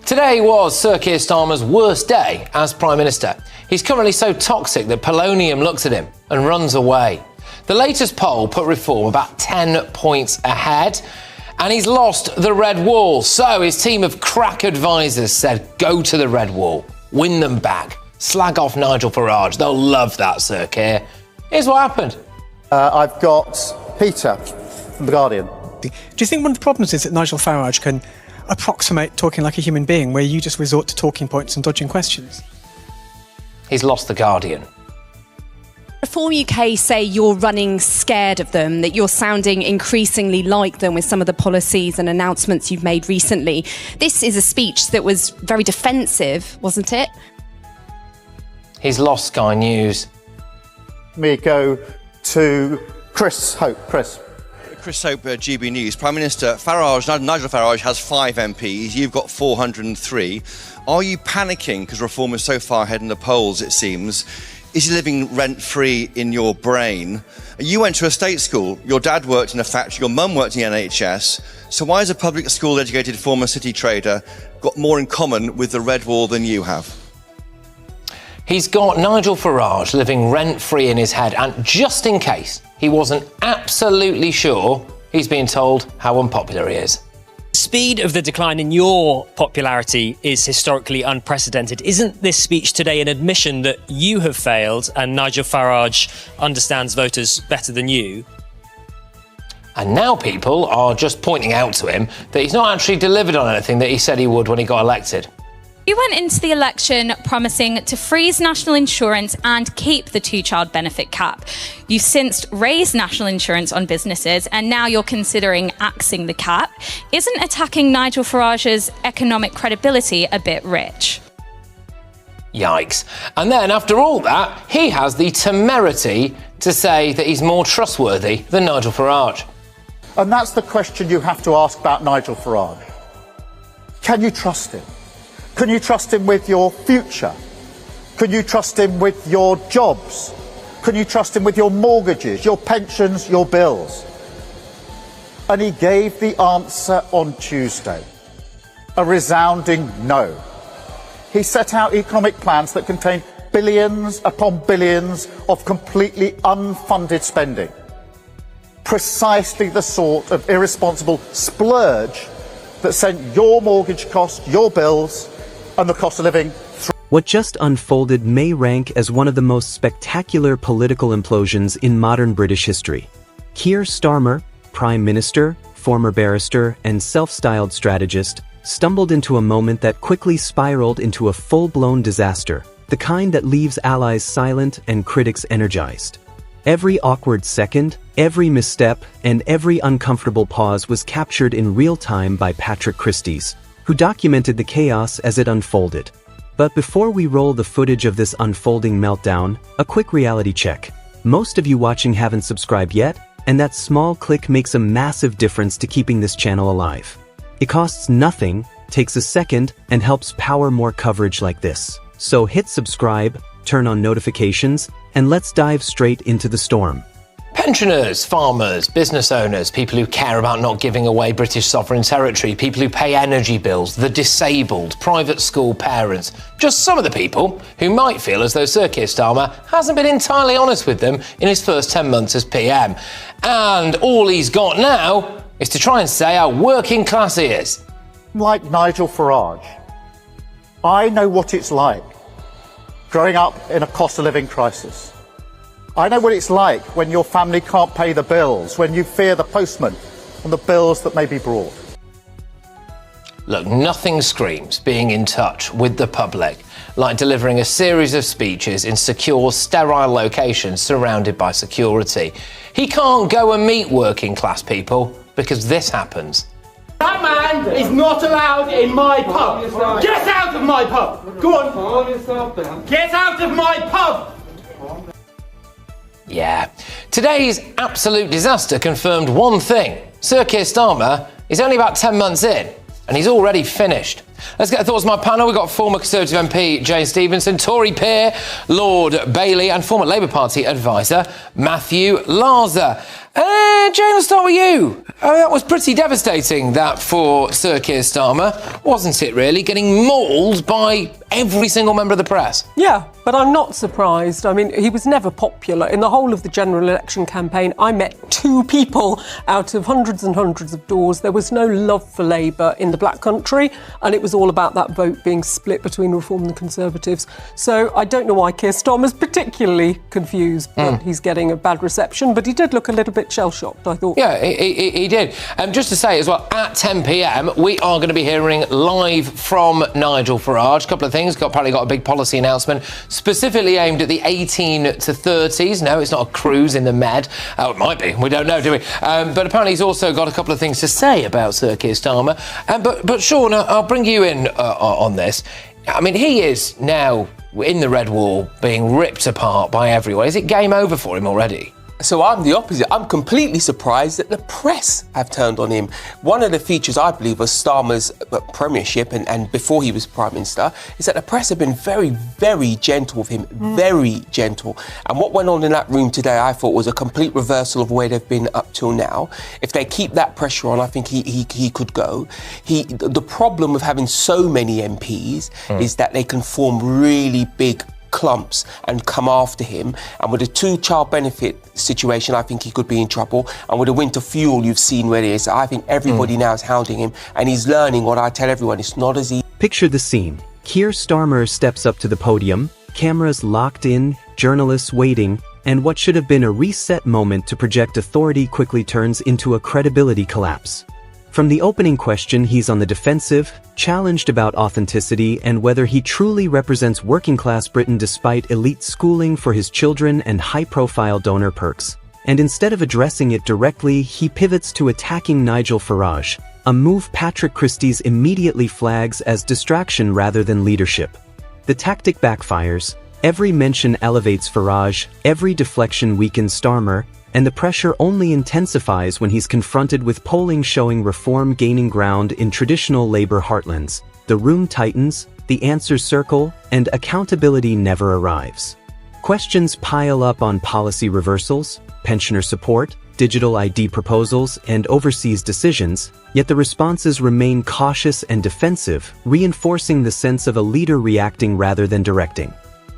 Today was Sir Keir Starmer's worst day as Prime Minister. He's currently so toxic that polonium looks at him and runs away. The latest poll put Reform about 10 points ahead, and he's lost the red wall. So his team of crack advisors said, go to the red wall, win them back, slag off Nigel Farage. They'll love that, Sir Keir. Here's what happened. I've got Peter from The Guardian. Do you think one of the problems is that Nigel Farage can approximate talking like a human being, where you just resort to talking points and dodging questions? He's lost The Guardian. Reform UK say you're running scared of them, that you're sounding increasingly like them with some of the policies and announcements you've made recently. This is a speech that was very defensive, wasn't it? He's lost Sky News. Me go to Chris Hope. Chris Hope, GB News. Prime Minister Nigel Farage has 5 MPs. You've got 403. Are you panicking because Reform is so far ahead in the polls, it seems? Is he living rent-free in your brain? You went to a state school. Your dad worked in a factory. Your mum worked in the NHS. So why has a public school-educated former city trader got more in common with the red wall than you have? He's got Nigel Farage living rent-free in his head, and just in case he wasn't absolutely sure, he's being told how unpopular he is. The speed of the decline in your popularity is historically unprecedented. Isn't this speech today an admission that you have failed and Nigel Farage understands voters better than you? And now people are just pointing out to him that he's not actually delivered on anything that he said he would when he got elected. You went into the election promising to freeze national insurance and keep the two-child benefit cap. You've since raised national insurance on businesses, and now you're considering axing the cap. Isn't attacking Nigel Farage's economic credibility a bit rich? Yikes. And then, after all that, he has the temerity to say that he's more trustworthy than Nigel Farage. And that's the question you have to ask about Nigel Farage. Can you trust him? Can you trust him with your future? Can you trust him with your jobs? Can you trust him with your mortgages, your pensions, your bills? And he gave the answer on Tuesday. A resounding no. He set out economic plans that contained billions upon billions of completely unfunded spending. Precisely the sort of irresponsible splurge that sent your mortgage costs, your bills, and the cost of living. What just unfolded may rank as one of the most spectacular political implosions in modern British history. Keir Starmer, Prime Minister, former barrister, and self-styled strategist, stumbled into a moment that quickly spiraled into a full-blown disaster, the kind that leaves allies silent and critics energized. Every awkward second, every misstep, and every uncomfortable pause was captured in real time by Patrick Christys, who documented the chaos as it unfolded. But before we roll the footage of this unfolding meltdown, a quick reality check. Most of you watching haven't subscribed yet, and that small click makes a massive difference to keeping this channel alive. It costs nothing, takes a second, and helps power more coverage like this. So hit subscribe, turn on notifications, and let's dive straight into the storm. Pensioners, farmers, business owners, people who care about not giving away British sovereign territory, people who pay energy bills, the disabled, private school parents, just some of the people who might feel as though Sir Keir Starmer hasn't been entirely honest with them in his first 10 months as PM. And all he's got now is to try and say how working class he is. Like Nigel Farage, I know what it's like growing up in a cost of living crisis. I know what it's like when your family can't pay the bills, when you fear the postman and the bills that may be brought. Look, nothing screams being in touch with the public like delivering a series of speeches in secure, sterile locations surrounded by security. He can't go and meet working class people because this happens. That man is not allowed in my pub. Get out of my pub. Go on. Get out of my pub. Yeah. Today's absolute disaster confirmed one thing. Sir Keir Starmer is only about 10 months in, and he's already finished. Let's get the thoughts of my panel. We've got former Conservative MP Jane Stevenson, Tory peer Lord Bailey, and former Labour Party advisor Matthew Larzer. Jane, we'll start with you. That was pretty devastating, that, for Sir Keir Starmer, wasn't it, really? Getting mauled by every single member of the press. Yeah, but I'm not surprised. I mean, he was never popular. In the whole of the general election campaign, I met 2 people out of hundreds and hundreds of doors. There was no love for Labour in the Black Country, and it was all about that vote being split between Reform and Conservatives. So I don't know why Keir Starmer's particularly confused, but he's getting a bad reception. But he did look a little bit shell-shocked, I thought. Yeah, he did. Just to say as well, at 10 p.m, we are going to be hearing live from Nigel Farage. A couple of things. Apparently got a big policy announcement specifically aimed at the 18 to 30s. No, it's not a cruise in the Med. Oh, it might be. We don't know, do we? But apparently he's also got a couple of things to say about Sir Keir Starmer. But Sean, I'll bring you in on this. I mean, he is now in the Red Wall being ripped apart by everyone. Is it game over for him already? So I'm the opposite. I'm completely surprised that the press have turned on him. One of the features, I believe, of Starmer's premiership and before he was Prime Minister is that the press have been very, very gentle with him, very gentle. And what went on in that room today, I thought, was a complete reversal of where they've been up till now. If they keep that pressure on, I think he could go. The problem with having so many MPs is that they can form really big clumps and come after him, and with a 2-child benefit situation, I think he could be in trouble, and with the winter fuel, you've seen where it is. I think everybody now is hounding him, and he's learning what I tell everyone, it's not as easy. Picture the scene. Keir Starmer steps up to the podium, cameras locked in, journalists waiting, and what should have been a reset moment to project authority quickly turns into a credibility collapse. From the opening question, he's on the defensive, challenged about authenticity and whether he truly represents working-class Britain despite elite schooling for his children and high-profile donor perks. And instead of addressing it directly, he pivots to attacking Nigel Farage, a move Patrick Christys immediately flags as distraction rather than leadership. The tactic backfires. Every mention elevates Farage, every deflection weakens Starmer, and the pressure only intensifies when he's confronted with polling showing reform gaining ground in traditional Labour heartlands. The room tightens, the answers circle, and accountability never arrives. Questions pile up on policy reversals, pensioner support, digital ID proposals, and overseas decisions, yet the responses remain cautious and defensive, reinforcing the sense of a leader reacting rather than directing.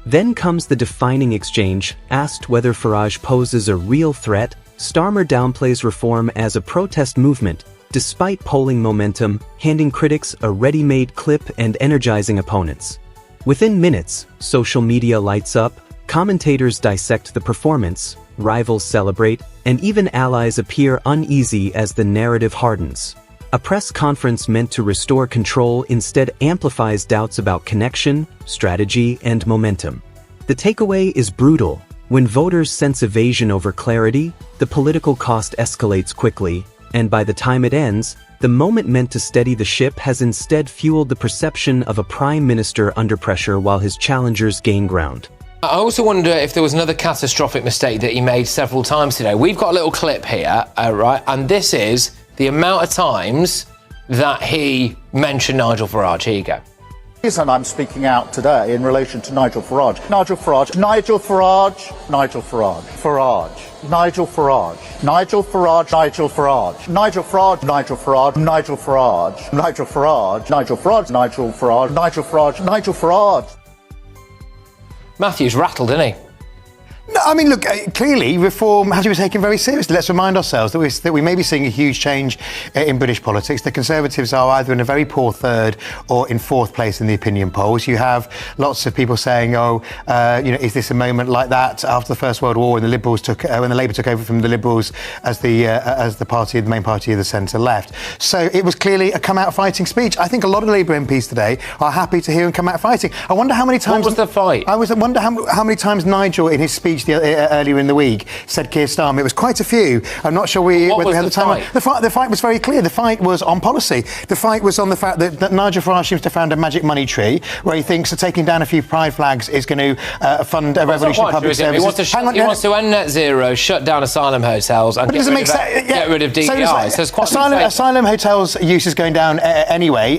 Then comes the defining exchange. Asked whether Farage poses a real threat, Starmer downplays reform as a protest movement, despite polling momentum, handing critics a ready-made clip and energizing opponents. Within minutes, social media lights up, commentators dissect the performance, rivals celebrate, and even allies appear uneasy as the narrative hardens. A press conference meant to restore control instead amplifies doubts about connection, strategy, and momentum. The takeaway is brutal. When voters sense evasion over clarity, the political cost escalates quickly, and by the time it ends, the moment meant to steady the ship has instead fueled the perception of a prime minister under pressure while his challengers gain ground. I also wonder if there was another catastrophic mistake that he made several times today. We've got a little clip here, right, and this is the amount of times that he mentioned Nigel Farage. Here you go. The reason I'm speaking out today in relation to Nigel Farage. Nigel Farage. Nigel Farage. Nigel Farage. Farage. Nigel Farage. Nigel Farage. Nigel Farage. Nigel Farage. Nigel Farage. Nigel Farage. Nigel Farage. Nigel Farage. Nigel Farage. Nigel Farage. Nigel Farage. Matthew's rattled, isn't he? No, I mean, look, clearly reform has to be taken very seriously. Let's remind ourselves that we may be seeing a huge change in British politics. The Conservatives are either in a very poor third or in fourth place in the opinion polls. You have lots of people saying, is this a moment like that after the First World War when the Liberals when the Labour took over from the Liberals as the party, the main party of the centre left. So it was clearly a come out fighting speech. I think a lot of Labour MPs today are happy to hear him come out fighting. I wonder how many times. What was the fight? I wonder how many times Nigel in his speech speech earlier in the week, said Keir Starmer. It was quite a few. I'm not sure whether we had the time. The fight was very clear. The fight was on policy. The fight was on the fact that Nigel Farage seems to have found a magic money tree where he thinks that taking down a few pride flags is going to fund a revolution in public services. He wants to end net zero, shut down asylum hotels, and get rid of DEI. Asylum hotels use is going down anyway.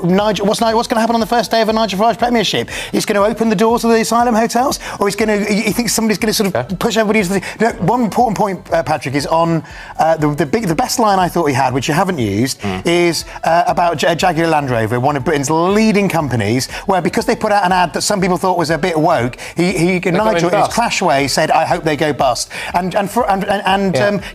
Nigel, what's going to happen on the first day of a Nigel Farage premiership? He's going to open the doors of the asylum hotels, or he thinks somebody's going to sort of push everybody into the... One important point, Patrick, is on the best line I thought he had, which you haven't used, is about Jaguar Land Rover, one of Britain's leading companies, where because they put out an ad that some people thought was a bit woke, Nigel, in his crash way, said, "I hope they go bust." And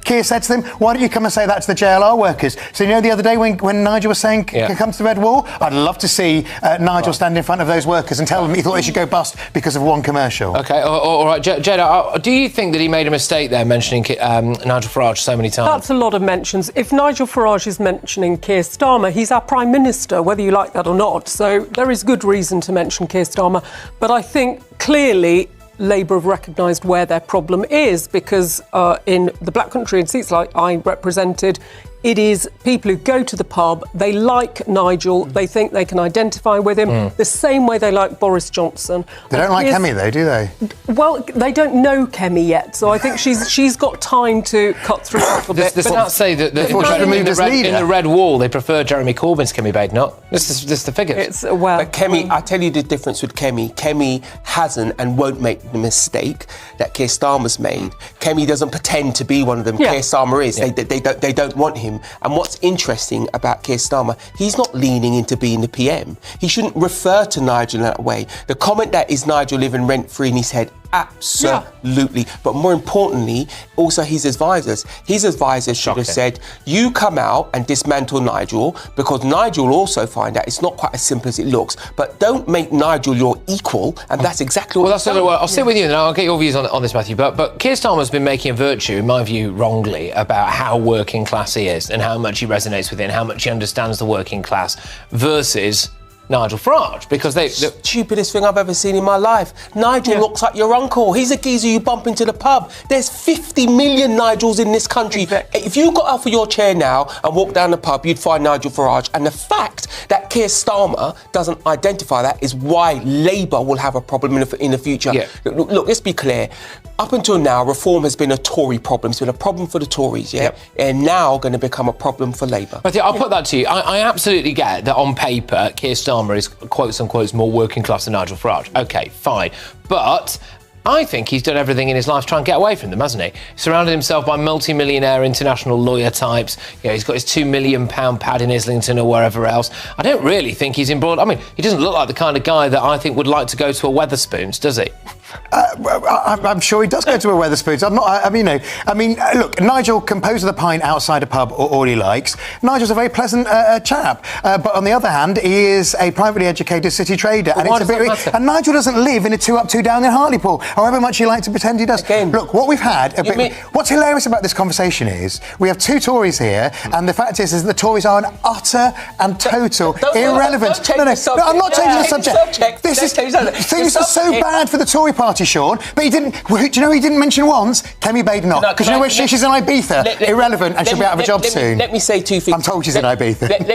Keir said to them, "Why don't you come and say that to the JLR workers?" So the other day when Nigel was saying, "Come to the Red Wall," I'd love to see Nigel stand in front of those workers and tell them he thought they should go bust because of one commercial. OK, all right, Jada, do you think that he made a mistake there mentioning Nigel Farage so many times? That's a lot of mentions. If Nigel Farage is mentioning Keir Starmer, he's our Prime Minister, whether you like that or not. So there is good reason to mention Keir Starmer. But I think clearly Labour have recognised where their problem is, because in the Black Country and seats like I represented, it is people who go to the pub, they like Nigel, they think they can identify with him, the same way they like Boris Johnson. They don't like Kemi, though, do they? Well, they don't know Kemi yet, so I think she's got time to cut through a little bit. The stats say that in the Red Wall, they prefer Jeremy Corbyn's Kemi Badenoch. This is the figures. But Kemi, I tell you the difference with Kemi. Kemi hasn't and won't make the mistake that Keir Starmer's made. Kemi doesn't pretend to be one of them. Keir Starmer is. They don't want him. And what's interesting about Keir Starmer, he's not leaning into being the PM. He shouldn't refer to Nigel in that way. The comment that is Nigel living rent-free in his head, absolutely. But more importantly, also his advisors. His advisors should have said, you come out and dismantle Nigel, because Nigel will also find out it's not quite as simple as it looks. But don't make Nigel your equal, and that's exactly what he's done. I'll sit with you and I'll get your views on this, Matthew. But Keir Starmer's been making a virtue, in my view, wrongly, about how working class he is and how much he resonates with it and how much he understands the working class versus Nigel Farage, because the stupidest thing I've ever seen in my life. Nigel looks like your uncle. He's a geezer you bump into the pub. There's 50 million Nigels in this country. Exactly. If you got off of your chair now and walked down the pub, you'd find Nigel Farage. And the fact that Keir Starmer doesn't identify that is why Labour will have a problem in the future. Look, let's be clear. Up until now, reform has been a Tory problem. It's been a problem for the Tories, and now going to become a problem for Labour. I'll put that to you. I absolutely get that on paper, Keir Starmer is quotes unquote more working class than Nigel Farage. OK, fine. But I think he's done everything in his life to try and get away from them, hasn't he? Surrounded himself by multi-millionaire international lawyer types. He's got his £2 million pad in Islington or wherever else. I don't really think he's in broad... I mean, he doesn't look like the kind of guy that I think would like to go to a Wetherspoons, does he? I'm sure he does go to a Wetherspoons. Look, Nigel can pose with a pint outside a pub or all he likes. Nigel's a very pleasant chap. But on the other hand, he is a privately educated city trader. And Nigel doesn't live in a 2 up, 2 down in Hartlepool, however much you like to pretend he does. Again, look, what we've had... what's hilarious about this conversation is we have two Tories here, and the fact is the Tories are an utter and total irrelevance. No, I'm not changing the subject. Things are so bad for the Tory party, Sean, but he didn't... Do you know he didn't mention once? Kemi Badenoch. Because you know where she's in Ibiza? Irrelevant, and she'll be out of a job soon. Let me say two things. I'm told she's in Ibiza.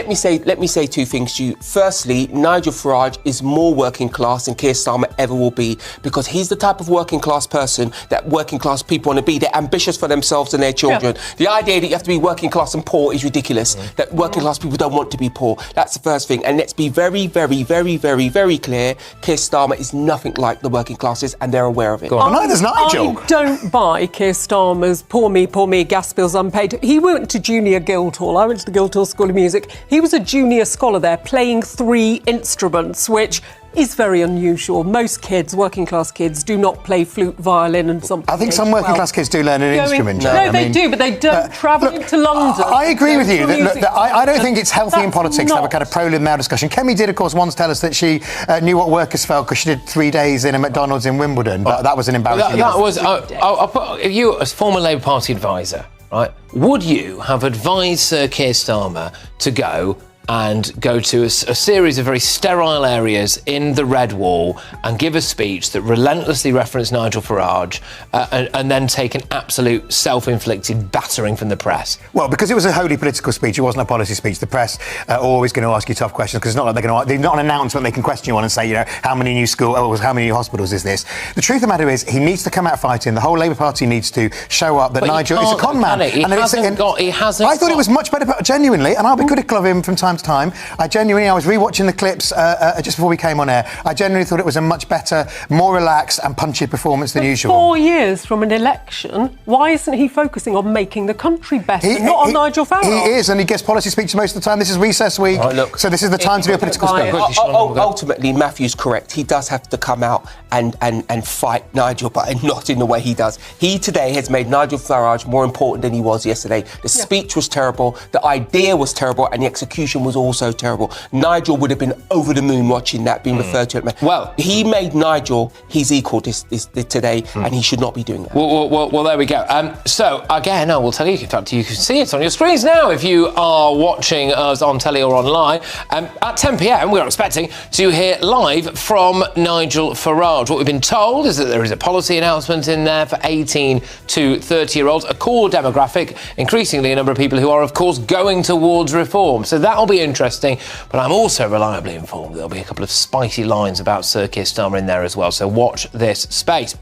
Let me say two things to you. Firstly, Nigel Farage is more working class than Keir Starmer ever will be, because he's the type of working class person that working class people want to be. They're ambitious for themselves and their children. The idea that you have to be working class and poor is ridiculous. That working class people don't want to be poor. That's the first thing. And let's be very, very, very, very, very clear. Keir Starmer is nothing like the working classes, and they're aware of it. Neither's Nigel. I don't buy Keir Starmer's poor me, gas bills unpaid. He went to Junior Guildhall. I went to the Guildhall School of Music. He was a junior scholar there, playing 3 instruments, which is very unusual. Most kids, working class kids, do not play flute, violin and something. I think some working class kids do learn an instrument. No, they do, but they don't travel to London. I agree with you. I don't think it's healthy in politics to have a kind of pro-Lib male discussion. Kemi did, of course, once tell us that she knew what workers felt because she did 3 days in a McDonald's in Wimbledon, but that was an embarrassing... I'll put you, as former Labour Party advisor, right, would you have advised Sir Keir Starmer to go and go to a series of very sterile areas in the Red Wall and give a speech that relentlessly referenced Nigel Farage and then take an absolute self-inflicted battering from the press? Well, because it was a wholly political speech, it wasn't a policy speech. The press are always going to ask you tough questions because it's not like they're not an announcement they can question you on and say, you know, how many new schools, how many new hospitals is this? The truth of the matter is, he needs to come out fighting. The whole Labour Party needs to show up that Nigel is a con man. He hasn't. I thought it was much better, genuinely, and I'll be critical of him from time to time. I was rewatching the clips just before we came on air. I genuinely thought it was a much better, more relaxed and punchier performance than usual. 4 years from an election, why isn't he focusing on making the country better, not on Nigel Farage? He is, and he gives policy speeches most of the time. This is recess week, so this is the time to do a political speech. Ultimately, Matthew's correct. He does have to come out and fight Nigel, but not in the way he does. He today has made Nigel Farage more important than he was yesterday. The speech was terrible, the idea was terrible, and the execution was also terrible. Nigel would have been over the moon watching that being referred to. Well, he made Nigel his equal today, and he should not be doing that. Well, there we go. So, again, I will tell you, in fact, you can see it on your screens now if you are watching us on telly or online. At 10 p.m, we're expecting to hear live from Nigel Farage. What we've been told is that there is a policy announcement in there for 18 to 30-year-olds, a core demographic, increasingly a number of people who are, of course, going towards reform. So that'll be interesting. But I'm also reliably informed there'll be a couple of spicy lines about Sir Keir Starmer in there as well. So watch this space.